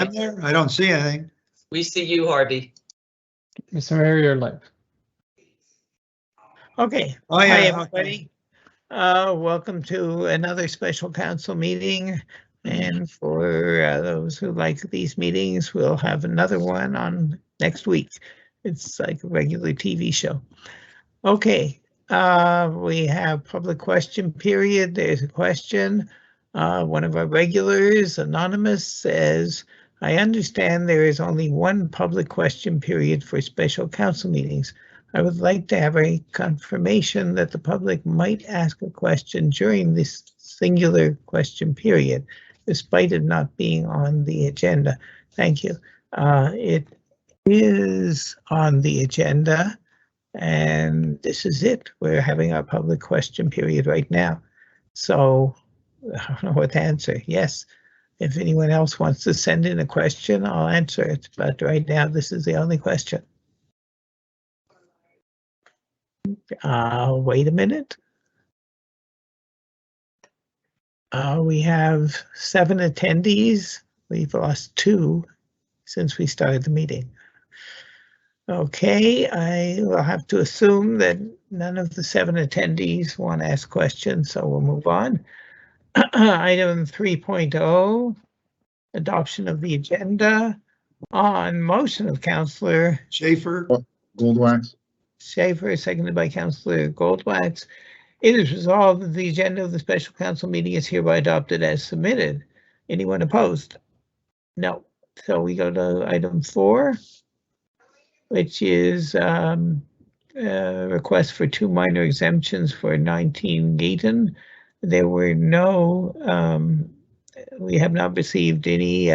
I'm there. I don't see anything. We see you, Harvey. Mr. Mayor, you're live. Okay. Oh, Hi, yeah, everybody. Welcome to another special council meeting. And for those who like these meetings, we'll have another one on next week. It's like a regular TV show. Okay, we have public question period. There's a question. One of our regulars, Anonymous, says, I understand there is only one public question period for special council meetings. I would like to have a confirmation that the public might ask a question during this singular question period, despite it not being on the agenda. Thank you. It is on the agenda, and this is it. We're having our public question period right now. So I don't know what to answer. Yes, if anyone else wants to send in a question, I'll answer it. But right now, this is the only question. Wait a minute. We have 7 attendees. We've lost 2 since we started the meeting. Okay, I will have to assume that none of the 7 attendees want to ask questions, so we'll move on. Item 3.0, adoption of the agenda. On motion of Councillor Schaefer, Goldwax. Schaefer, seconded by Councillor Goldwax. It is resolved that the agenda of the special council meeting is hereby adopted as submitted. Anyone opposed? No. So we go to item 4, which is request for 2 minor exemptions for 19 Gayton. There were no, we have not received any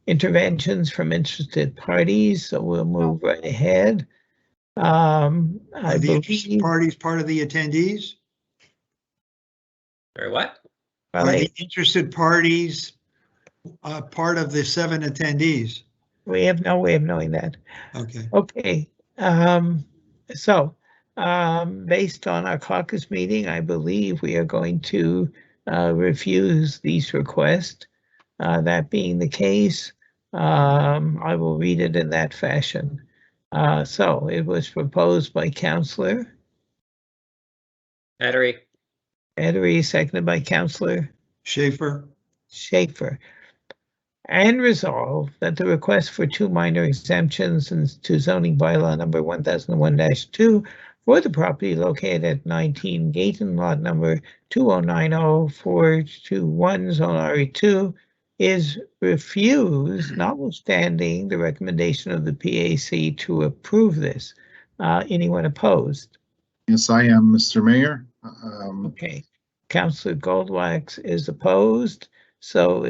interventions from interested parties, so we'll move right ahead. are the interested parties part of the attendees? Or what? well, Are the interested parties part of the 7 attendees? we have no way of knowing that. Okay. Okay, so based on our caucus meeting, I believe we are going to refuse these requests. That being the case, I will read it in that fashion. So it was proposed by Councillor Battery. seconded by Councillor Schaefer, Schaefer. And resolve that the request for 2 minor exemptions to zoning bylaw number 1001-2 for the property located at 19 Gayton, lot number 2090421, zone RE2, is refused, notwithstanding the recommendation of the PAC to approve this. Anyone opposed? Yes, I am, Mr. Mayor. Okay, Councillor Goldwax is opposed, so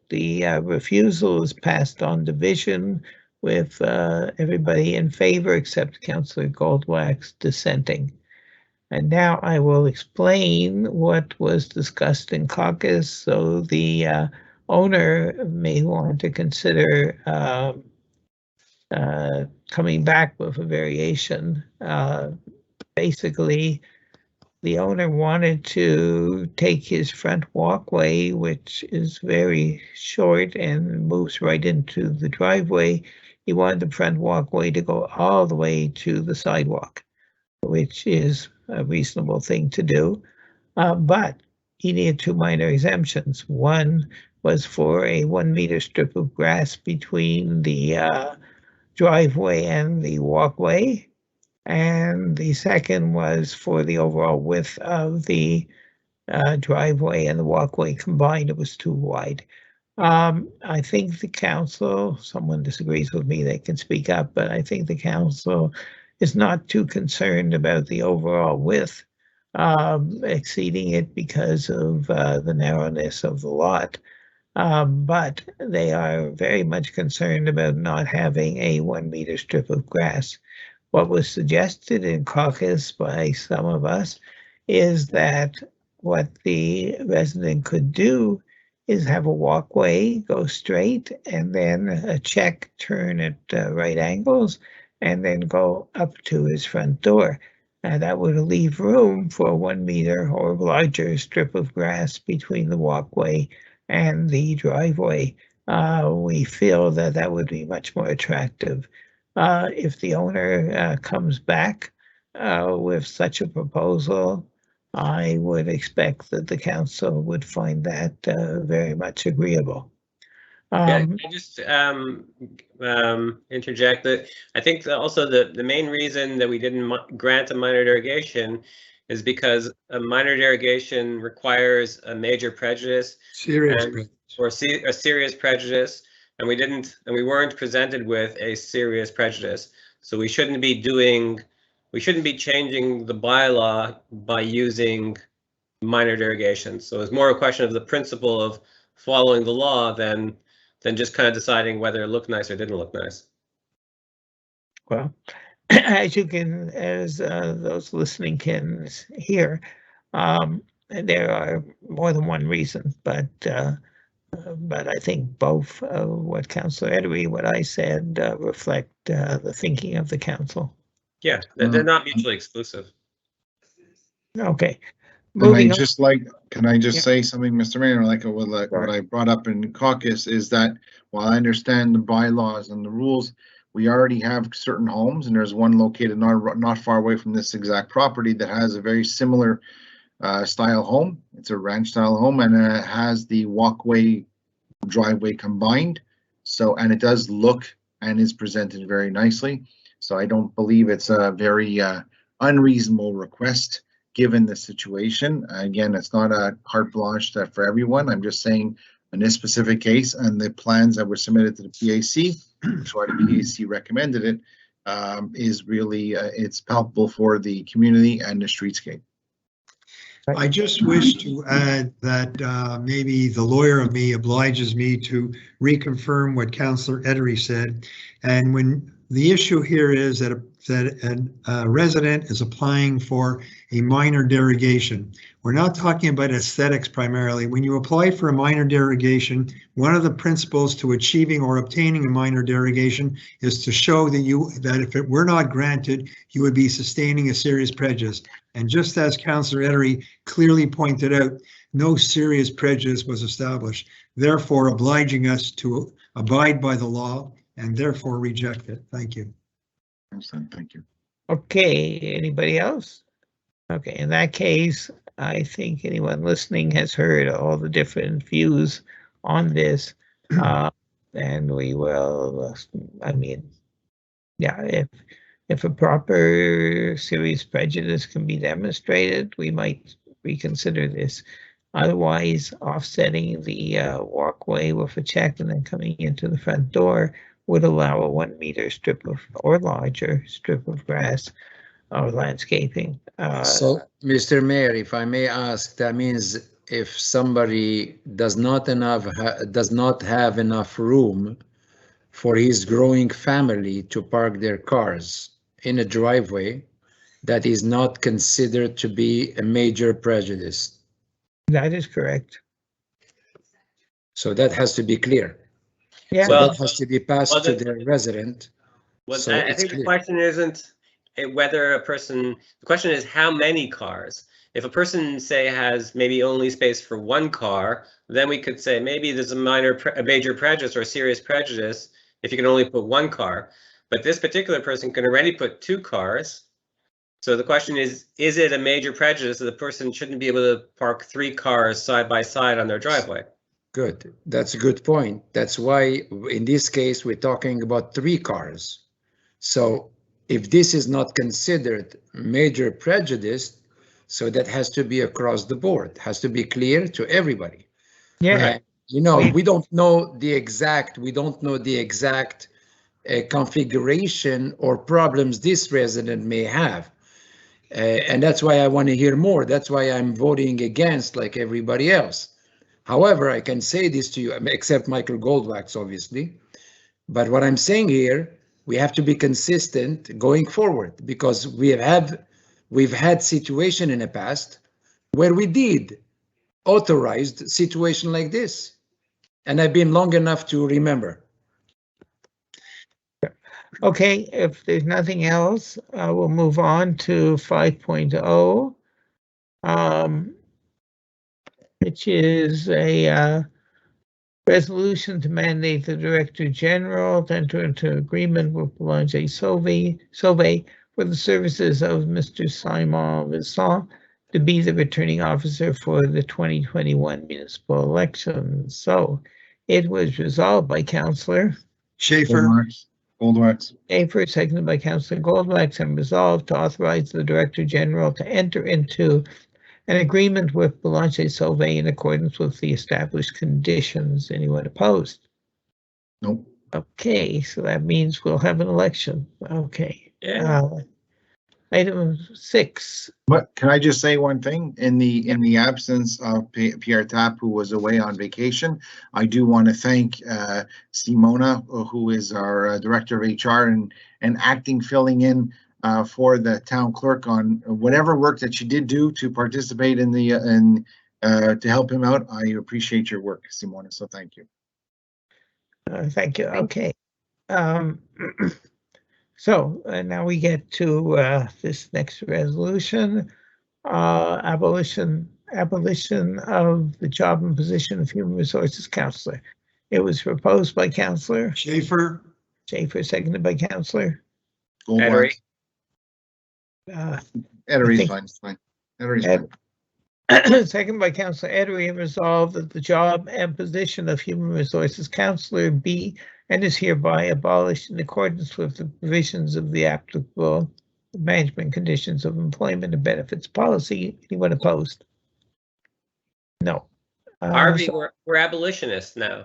the refusal is passed on division with everybody in favor except Councillor Goldwax dissenting. And now I will explain what was discussed in caucus, so the owner may want to consider coming back with a variation. Basically, the owner wanted to take his front walkway, which is very short and moves right into the driveway. He wanted the front walkway to go all the way to the sidewalk, which is a reasonable thing to do. But he needed 2 minor exemptions. One was for a 1 meter strip of grass between the driveway and the walkway. And the second was for the overall width of the driveway and the walkway combined. It was too wide. I think the council, someone disagrees with me, they can speak up, but I think the council is not too concerned about the overall width exceeding it because of the narrowness of the lot. But they are very much concerned about not having a 1 meter strip of grass. What was suggested in caucus by some of us is that what the resident could do is have a walkway, go straight, and then a check turn at right angles, and then go up to his front door. And that would leave room for a 1 meter or larger strip of grass between the walkway and the driveway. we feel that that would be much more attractive. If the owner comes back with such a proposal, I would expect that the council would find that very much agreeable. Yeah, can I just interject that I think that also the main reason that we didn't grant a minor derogation is because a minor derogation requires a major prejudice Serious. and, or a serious prejudice, and we weren't presented with a serious prejudice. So we shouldn't be changing the bylaw by using minor derogations. So it's more a question of the principle of following the law than just kind of deciding whether it looked nice or didn't look nice. Well, as those listening can hear, there are more than one reason, but I think both what Councillor Edery, what I said, reflect the thinking of the council. Yeah, they're not mutually exclusive. Okay. Can I just Yeah. say something, Mr. Mayor, like what I brought up in caucus is that while I understand the bylaws and the rules, we already have certain homes, and there's one located not far away from this exact property that has a very similar style home. It's a ranch style home, and it has the walkway driveway combined. So, and it does look and is presented very nicely. So I don't believe it's a very unreasonable request given the situation. Again, it's not a carte blanche for everyone. I'm just saying in this specific case and the plans that were submitted to the PAC, which why the PAC recommended it, is really, it's palpable for the community and the streetscape. I just wish to add that maybe the lawyer of me obliges me to reconfirm what Councillor Edery said. And when the issue here is that a resident is applying for a minor derogation, we're not talking about aesthetics primarily. When you apply for a minor derogation, one of the principles to achieving or obtaining a minor derogation is to show that if it were not granted, you would be sustaining a serious prejudice. And just as Councillor Edery clearly pointed out, no serious prejudice was established, therefore obliging us to abide by the law and therefore reject it. Thank you. Thank you. Okay, anybody else? Okay, in that case, I think anyone listening has heard all the different views on this. And we will, I mean, yeah, if a proper serious prejudice can be demonstrated, we might reconsider this. Otherwise, offsetting the walkway with a check and then coming into the front door would allow a 1 meter strip of, or larger strip of grass or landscaping. So, Mr. Mayor, if I may ask, that means if somebody does not have enough room for his growing family to park their cars in a driveway, that is not considered to be a major prejudice. That is correct. So that has to be clear. Yeah. So Well, that has to be passed to the resident. So I it's think the clear. question isn't whether a person, the question is how many cars. If a person, say, has maybe only space for one car, then we could say maybe there's a major prejudice or a serious prejudice if you can only put one car. But this particular person can already put 2 cars. So the question is it a major prejudice that the person shouldn't be able to park 3 cars side by side on their driveway? Good. That's a good point. That's why in this case, we're talking about 3 cars. So if this is not considered major prejudice, so that has to be across the board, has to be clear to everybody. Yeah. You know, we don't know the exact configuration or problems this resident may have. And that's why I want to hear more. That's why I'm voting against like everybody else. However, I can say this to you, except Michael Goldwax, obviously. But what I'm saying here, we have to be consistent going forward, because we've had situation in the past where we did authorized situation like this. And I've been long enough to remember. Okay, if there's nothing else, we'll move on to 5.0, which is a Resolution to mandate the Director General to enter into agreement with Boulanger Sauvé for the services of Mr. Simon Vincent to be the returning officer for the 2021 municipal elections. So it was resolved by Councillor Schaefer, Goldwax. Schaefer, seconded by Councillor Goldwax, and resolved to authorize the Director General to enter into an agreement with Boulanger Sauvé in accordance with the established conditions. Anyone opposed? Nope. Okay, so that means we'll have an election. Okay. Yeah. Item 6. But can I just say one thing? In the absence of Pierre Tapp, who was away on vacation, I do want to thank Simona, who is our Director of HR and acting, filling in for the town clerk on whatever work that she did do to participate in the to help him out. I appreciate your work, Simona. So thank you. Thank you. Okay. So now we get to this next resolution, abolition of the job and position of Human Resources Counselor. It was proposed by Councillor Schaefer, seconded by Councillor Edery. Edery's fine. It's fine. Edery's fine. Second by Councillor Edery, and resolved that the job and position of Human Resources Counselor be and is hereby abolished in accordance with the provisions of the applicable management conditions of employment and benefits policy. Anyone opposed? No. Harvey, we're abolitionists now.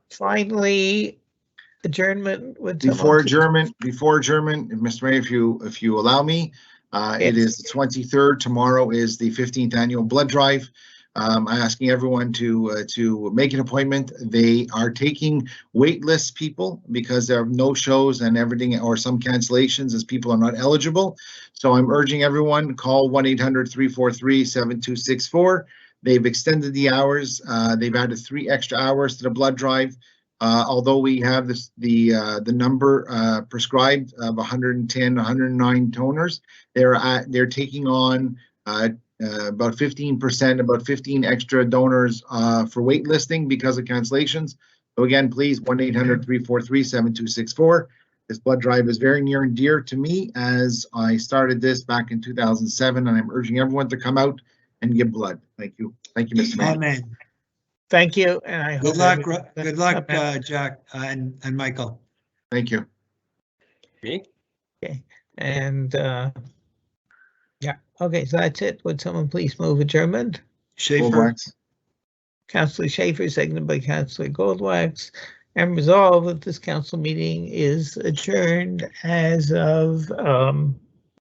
Finally, adjournment with Before adjournment, Mr. Mayor, if you allow me, it is the 23rd. Tomorrow is the 15th annual blood drive. I'm asking everyone to make an appointment. They are taking waitlist people because there are no shows and everything, or some cancellations as people are not eligible. So I'm urging everyone, call 1-800-343-7264. They've extended the hours. They've added 3 extra hours to the blood drive. Although we have the number prescribed of 110, 109 donors, they're taking on about 15%, about 15 extra donors for waitlisting because of cancellations. So again, please, 1-800-343-7264. This blood drive is very near and dear to me, as I started this back in 2007, and I'm urging everyone to come out and give blood. Thank you. Thank you, Mr. Mayor. amen. Thank you, and I Good hope luck, Jack and Michael. Thank you. Me? And yeah, okay, so that's it. Would someone please move adjournment? Schaefer, Goldwax. Councillor Schaefer, seconded by Councillor Goldwax, and resolve that this council meeting is adjourned as of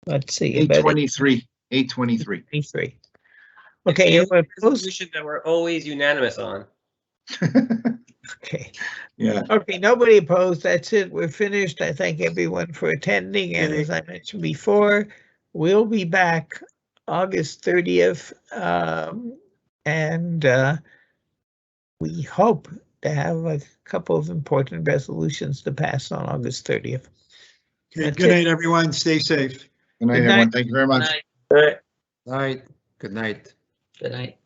let's see, 8:23. 8:23. Okay, It's the anyone opposed? resolution that we're always unanimous on. Okay. Yeah. Okay, nobody opposed. That's it. We're finished. I thank everyone for attending. And as I mentioned before, we'll be back August 30th. And we hope to have a couple of important resolutions to pass on August 30th. okay, That's good it. night, everyone. Stay safe. Good night, Good night. everyone. Thank you very much. Right. Night. Good night. Good night.